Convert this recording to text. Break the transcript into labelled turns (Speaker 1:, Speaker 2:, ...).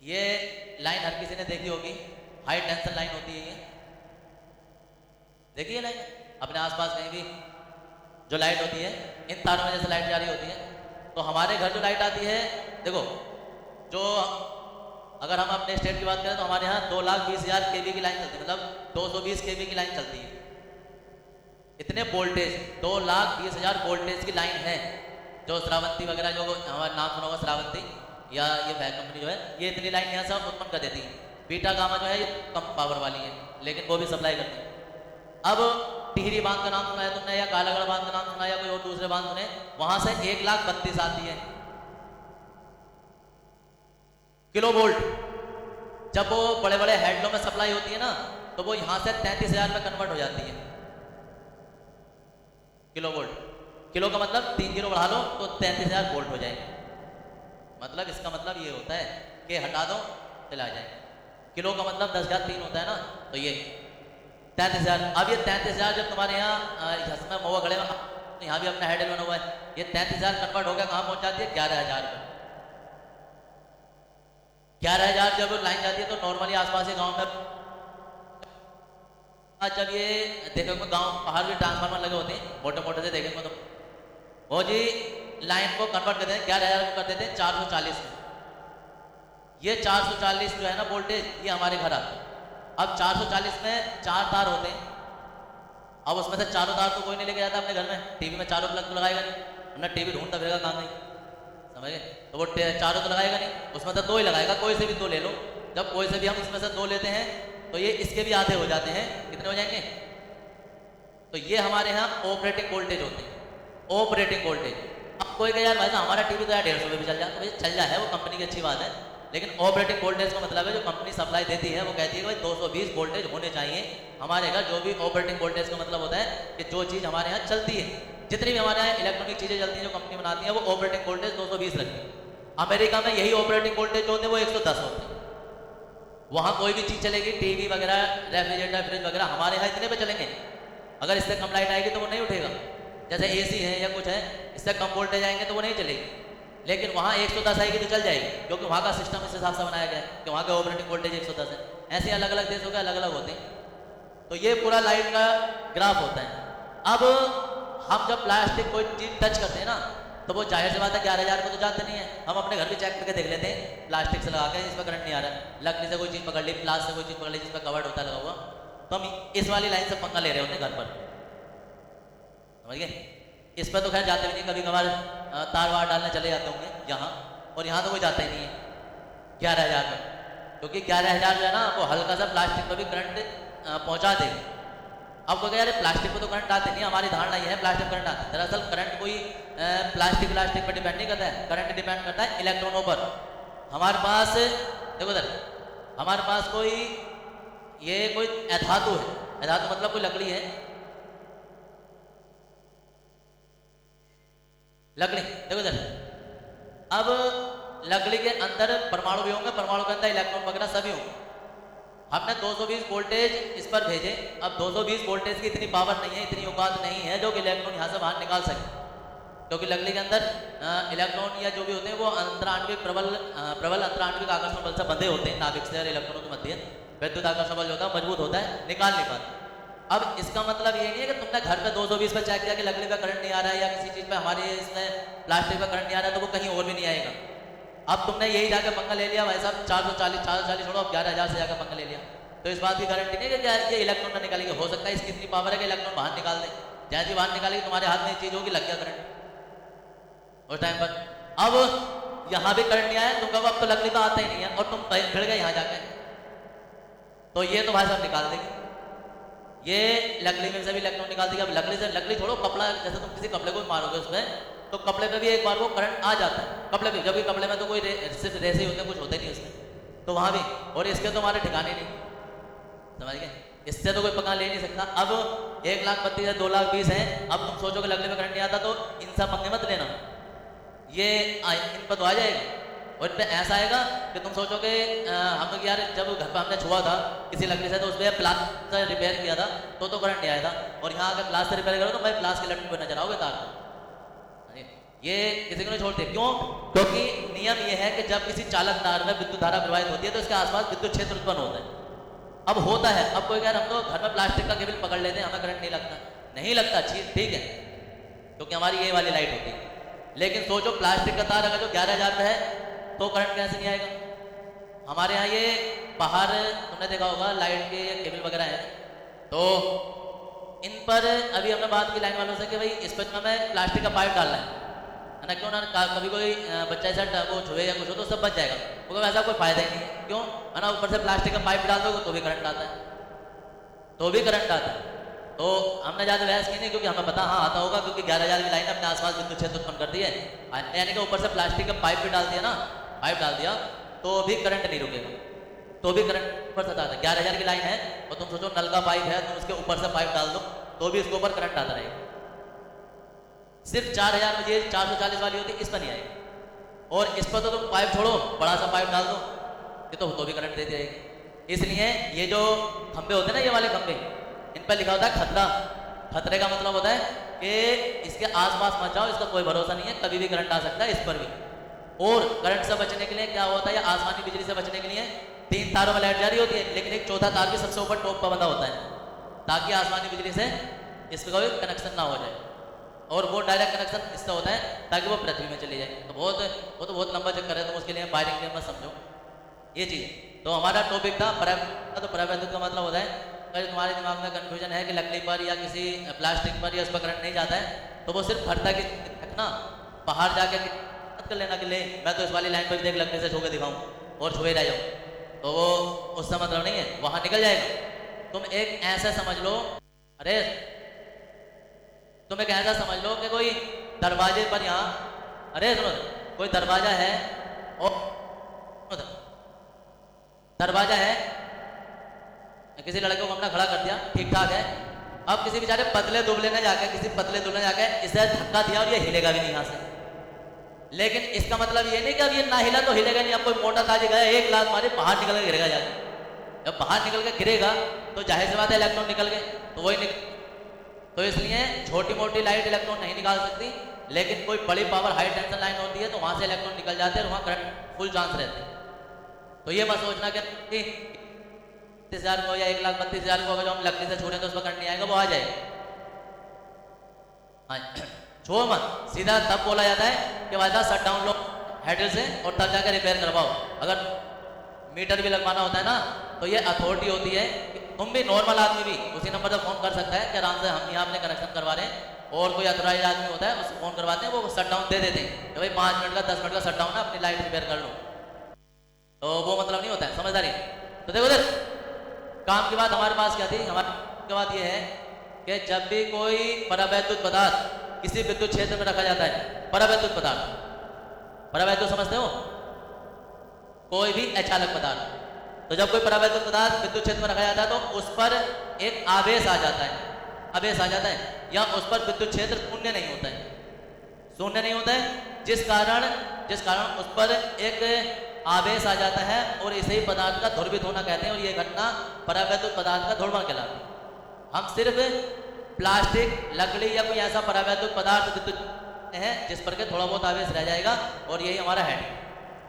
Speaker 1: ये लाइन हर किसी ने देखी होगी, हाई टेंशन लाइन होती है ये, देखिए लाइन अपने आसपास कहीं भी जो लाइट होती है, इन तारों में जैसे लाइट जारी होती है। तो हमारे घर जो लाइट आती है, देखो जो अगर हम अपने स्टेट की बात करें तो हमारे यहाँ 2,20,000 kV की लाइन चलती है, मतलब 220 kV की लाइन चलती है। इतने वोल्टेज 2,20,000 वोल्टेज की लाइन है। जो श्रावंती वगैरह जो हमारा नाम सुना होगा, श्रावंती या ये वह कंपनी जो है, ये इतनी लाइन यहाँ से उत्पन्न कर देती है। बीटा गामा जो है ये कम पावर वाली है, लेकिन वो भी सप्लाई करती है। अब टिहरी बांध का नाम सुना है तुमने, या कालागढ़ बांध का नाम सुना है, या कोई और दूसरे बांध सुने, वहां से 1,32,000 आती है किलो वोल्ट। जब वो बड़े बड़े हेडलों में सप्लाई होती है ना, तो वो यहां से 33,000 में कन्वर्ट हो जाती है किलो वोल्ट। किलो का मतलब 3 किलो बढ़ा लो तो 33,000 वोल्ट हो जाएंगे। मतलब इसका मतलब ये होता है कि हटा दो चला जाएगा। किलो का मतलब 10,003 होता है ना, तो ये 33,000। अब ये 33,000 जब तुम्हारे यहाँ महुआ खड़े में यहाँ भी अपना हेडल बना हुआ है, ये 33,000 कन्वर्ट हो गया कहाँ पहुंच जाती है? 11,000 में। 11,000 जब लाइन जाती है तो नॉर्मली आसपास के गाँव में, जब ये देखोगे गांव बाहर भी ट्रांसफार्मर लगे होते हैं मोटे मोटे से, देखेंगे तो वो जी लाइन को कन्वर्ट कर देते हैं, 11,000 को कर देते हैं 440 में। ये 440 जो है ना वोल्टेज, ये हमारे घर आता है। अब 440 में 4 तार होते हैं। अब उसमें से चारों तार तो कोई नहीं लेके जाता अपने घर में, टीवी में चारों प्लग तो लगाएगा नहीं, वरना टीवी ढूंढता फिरेगा काम नहीं, समझ गए? तो वो चारों तो लगाएगा नहीं, उसमें से 2 ही लगाएगा, कोई से भी 2 ले लो। जब कोई से भी हम इसमें से 2 लेते हैं तो ये इसके भी आधे हो जाते हैं। कितने हो जाएंगे? तो ये हमारे यहाँ ऑपरेटिंग वोल्टेज होते हैं, ऑपरेटिंग वोल्टेज। अब कोई कहे यार भाई साहब हमारा टीवी तो यार 150 में भी चल जाए, तो भाई चल जाए, वो कंपनी की अच्छी बात है, लेकिन ऑपरेटिंग वोल्टेज का मतलब है जो कंपनी सप्लाई देती है, वो कहती है भाई 220 वोल्टेज होने चाहिए हमारे घर। जो भी ऑपरेटिंग वोल्टेज का मतलब होता है कि जो चीज़ हमारे यहाँ चलती है, जितनी भी हमारे यहाँ इलेक्ट्रॉनिक चीज़ें चलती हैं जो कंपनी बनाती है, वो ऑपरेटिंग वोल्टेज 220 रखती है। अमेरिका में यही ऑपरेटिंग वोल्टेज जो होते हैं वो 110 होते हैं। वहाँ कोई भी चीज़ चलेगी, टीवी वगैरह, रेफ्रिजरेटर, फ्रिज वगैरह, हमारे यहाँ इतने पे चलेंगे। अगर इससे कम लाइट आएगी तो वो नहीं उठेगा। जैसे एसी है या कुछ है, इससे कम वोल्टेज आएंगे तो वो नहीं चलेगी। लेकिन वहाँ 110 आएगी तो चल जाएगी, क्योंकि वहाँ का सिस्टम इस हिसाब से बनाया गया है कि वहाँ का ऑपरेटिंग वोल्टेज 110 है। ऐसे अलग अलग देशों के अलग अलग होते हैं। तो ये पूरा लाइट का ग्राफ होता है। अब हम जब प्लास्टिक कोई चीज़ टच करते हैं ना, तो वो जाहिर सी बात है 11,000 को तो जाते नहीं है। हम अपने घर भी चेक करके देख लेते हैं, प्लास्टिक से लगा के इस पर करंट नहीं आ रहा है, लकड़ी से कोई चीज़ पकड़ ली, प्लास्टिक से कोई चीज़ पकड़ ली जिस पर कवर्ड होता है लगा हुआ, तो हम इस वाली लाइन से पंखा ले रहे होते हैं घर पर, समझ गए? इस पर तो खैर जाते भी नहीं, कभी कभार तार वार डालने चले जाते होंगे यहाँ, और यहाँ तो कोई जाता ही नहीं है 11,000 में, क्योंकि 11,000 जो है ना वो हल्का सा प्लास्टिक पर भी करंट पहुँचा देगा। अब वो यार प्लास्टिक को तो करंट आते नहीं, हमारी धारणा ये है प्लास्टिक करंट आता है। दरअसल करंट कोई प्लास्टिक पर डिपेंड नहीं करता है, करंट डिपेंड करता है इलेक्ट्रॉनों पर। हमारे पास देखो इधर, हमारे पास कोई ये कोई अधातु है, अधातु मतलब कोई लकड़ी है, लकड़ी देखो इधर। अब लकड़ी के अंदर परमाणु भी होंगे, परमाणु के अंदर इलेक्ट्रॉन वगैरह सभी होंगे। हमने 220 वोल्टेज इस पर भेजे। अब 220 वोल्टेज की इतनी पावर नहीं है, इतनी औकात नहीं है जो कि इलेक्ट्रॉन यहाँ से बाहर निकाल सके, क्योंकि लकड़ी के अंदर इलेक्ट्रॉन या जो भी होते हैं वो अंतराण्विक प्रबल अंतराण्विक आकर्षण बल से बंधे होते हैं। नाभिक से और इलेक्ट्रॉनों के मध्य विद्युत आकर्षण बल जो होता है मजबूत होता है, निकाल नहीं पाते। अब इसका मतलब ये नहीं है कि तुमने घर पे 220 पर चेक किया कि लकड़ी का करंट नहीं आ रहा है, या किसी चीज़ पे हमारे इसमें प्लास्टिक का करंट नहीं आ रहा है, तो वो कहीं और भी नहीं आएगा। अब तुमने यही जाकर पंखा ले लिया भाई साहब 440 छोड़ो, अब 11,000 से जाकर पंखा ले लिया, तो इस बात की गारंटी नहीं है कि ये इलेक्ट्रॉन ना निकालेंगे। हो सकता है इसकी इतनी पावर है कि इलेक्ट्रॉन बाहर निकाल दे, जैसे बाहर निकालेगी तुम्हारे हाथ में ये चीज़ होगी, लग गया करंट उस टाइम पर। अब यहाँ भी करंट नहीं आया, तुम कहो अब तो लकड़ी तो आता ही नहीं है, और तुम भिड़ गए यहाँ जाकर, तो ये तो भाई साहब निकाल देगी, ये लकड़ी में से भी इलेक्ट्रॉन निकाल देगी। अब लकड़ी से, लकड़ी छोड़ो, कपड़ा, जैसे तुम किसी कपड़े को मारोगे उसमें, तो कपड़े पे भी एक बार वो करंट आ जाता है, कपड़े पे, जबकि कपड़े में तो कोई सिर्फ रेसे ही होते हैं, कुछ होते नहीं उसमें, तो वहाँ भी। और इसके तो हमारे ठिकाने नहीं, समझ गए? इससे तो कोई पका ले नहीं सकता। अब 1,32,000 है, 2,20,000 है, अब तुम सोचो कि लकड़ी में करंट नहीं आता, तो इन सब पंगे मत लेना, ये इन पर तो आ जाएगा। और इन पर ऐसा आएगा कि तुम सोचोगे हम लोग यार जब घर पर हमने छुआ था किसी लकड़ी से, तो उस पर प्लास से रिपेयर किया था तो करंट नहीं आया था, और यहाँ अगर प्लास से रिपेयर करो तो भाई प्लास के लटकन पर नजर आओगे तार। ये किसी को नहीं छोड़ते। क्यों? क्योंकि नियम ये है कि जब किसी चालक तार में विद्युत धारा प्रवाहित होती है तो इसके आसपास विद्युत क्षेत्र उत्पन्न होता है। अब होता है, अब कोई कह हम तो घर में प्लास्टिक का केबल पकड़ लेते हैं, हमें करंट नहीं लगता, नहीं लगता, ठीक है, क्योंकि हमारी ये वाली लाइट होती है। लेकिन सोचो प्लास्टिक का तार अगर जो 11,000 पे है तो करंट कैसे नहीं आएगा? हमारे यहाँ ये बाहर तुमने देखा होगा लाइट के केबल वगैरह हैं, तो इन पर अभी हमने बात की लाइन वालों से कि भाई इस पर हमें प्लास्टिक का पाइप डालना है ना, क्यों ना कभी कोई बच्चा ऐसा वो छुए या कुछ हो तो सब बच जाएगा, क्योंकि ऐसा कोई फायदा ही नहीं है। क्यों? है ना, ऊपर से प्लास्टिक का पाइप डाल दोगे तो भी करंट आता है, तो भी करंट आता है। तो हमने ज़्यादा बहस की नहीं, क्योंकि हमें पता हाँ आता होगा, क्योंकि 11,000 की लाइन अपने आसपास विद्युत क्षेत्र उत्पन्न करती है, यानी कि ऊपर से प्लास्टिक का पाइप भी डाल दिया ना, पाइप डाल दिया तो भी करंट नहीं रुकेगा, तो भी करंट ऊपर से आता है। 11,000 की लाइन है और तुम सोचो नल का पाइप है, तुम उसके ऊपर से पाइप डाल दो तो भी इसके ऊपर करंट आता रहेगा। सिर्फ 4,000 में ये 440 वाली होती है, इस पर नहीं आएगी। और इस पर तो तुम पाइप छोड़ो, बड़ा सा पाइप डाल दो, ये तो भी करंट देती रहेगी। इसलिए ये जो खंबे होते हैं ना, ये वाले खंबे, इन पर लिखा होता है खतरा। खतरे का मतलब होता है कि इसके आसपास मत जाओ, इसका कोई भरोसा नहीं है, कभी भी करंट आ सकता है इस पर भी। और करंट से बचने के लिए क्या होता है, आसमानी बिजली से बचने के लिए 3 तारों में लाइट जारी होती है, लेकिन एक चौथा तार भी सबसे ऊपर टॉप पर बंधा होता है, ताकि आसमानी बिजली से इसका कोई कनेक्शन ना हो जाए। और वो डायरेक्ट कनेक्शन इससे होता है ताकि वो पृथ्वी में चली जाए। तो वो तो बहुत लंबा चक्कर है, तुम उसके लिए वायरिंग के मत समझो ये चीज़। तो हमारा टॉपिक था तो परावैद्युत का मतलब होता है अगर तुम्हारे दिमाग में कन्फ्यूजन है कि लकड़ी पर या किसी प्लास्टिक पर या उस पर करंट नहीं जाता है, तो वो सिर्फ भरता की रखना, बाहर जाके मत कर लेना कि ले मैं तो इस वाली लाइन पर भी देख लकड़ी से छू के दिखाऊँ और छुए रह जाऊँ, तो वो उसका मतलब नहीं है, वहाँ निकल जाएगा। तुम एक ऐसा समझ लो, अरे तुम एक ऐसा समझ लो कि कोई दरवाजे पर यहाँ, अरे सुनो, कोई दरवाजा है और दरवाजा है, किसी लड़के को हमने खड़ा कर दिया, ठीक ठाक है। अब किसी बेचारे पतले दुबले ने जाके इसे धक्का दिया और ये हिलेगा भी नहीं यहाँ से। लेकिन इसका मतलब ये नहीं कि अब ये ना हिला तो हिलेगा नहीं। अब कोई मोटा ताजी गया 1 लाख मारे, बाहर निकल के गिरेगा जाके। जब बाहर निकल के गिरेगा तो जाहिर सी बात है इलेक्ट्रॉन निकल गए, तो वही तो इसलिए छोटी मोटी लाइट इलेक्ट्रॉन नहीं निकाल सकती, लेकिन कोई बड़ी पावर हाई टेंशन लाइन होती है तो वहां से इलेक्ट्रॉन निकल जाते हैं और वहां करंट फुल चांस रहते हैं। तो ये मत सोचना कि 30,000 को या 1,32,000 को अगर जो हम लकड़ी से छोड़ें तो उसमें करंट नहीं आएगा, वो आ जाएगा। हाँ, छोड़ मत, सीधा तब बोला जाता है कि भाई शट डाउन लो हैंडल से और तब जाकर रिपेयर करवाओ। अगर मीटर भी लगवाना होता है ना, तो ये अथॉरिटी होती है, तुम भी नॉर्मल आदमी भी उसी नंबर पर फोन कर सकता है कि आराम से हम यहाँ अपने कनेक्शन करवा रहे हैं, और कोई अथॉराइज आदमी होता है उसको फोन करवाते हैं, वो शट डाउन दे देते हैं कि भाई 5 मिनट का 10 मिनट का शट डाउन है, अपनी लाइट रिपेयर कर लो। तो वो मतलब नहीं होता है, समझदारी। तो देखो इधर काम की बात हमारे पास क्या थी, हमारी बात ये है कि जब भी कोई परावैद्युत पदार्थ किसी विद्युत क्षेत्र में रखा जाता है, परावैद्युत पदार्थ, परावैद्युत समझते हो, कोई भी अचालक पदार्थ, तो जब कोई परावैद्युत पदार्थ विद्युत क्षेत्र में रखा जाता है तो उस पर एक आवेश आ जाता है, आवेश आ जाता है, या उस पर विद्युत क्षेत्र शून्य नहीं होता है, शून्य नहीं होता है, जिस कारण उस पर एक आवेश आ जाता है और इसे ही पदार्थ का ध्रुवित होना कहते हैं। और ये घटना परावैद्युत पदार्थ का ध्रुवण कहलाती है। हम सिर्फ प्लास्टिक, लकड़ी या कोई ऐसा परावैद्युत पदार्थ विद्युत है जिस पर के थोड़ा बहुत आवेश रह जाएगा, और यही हमारा हेड।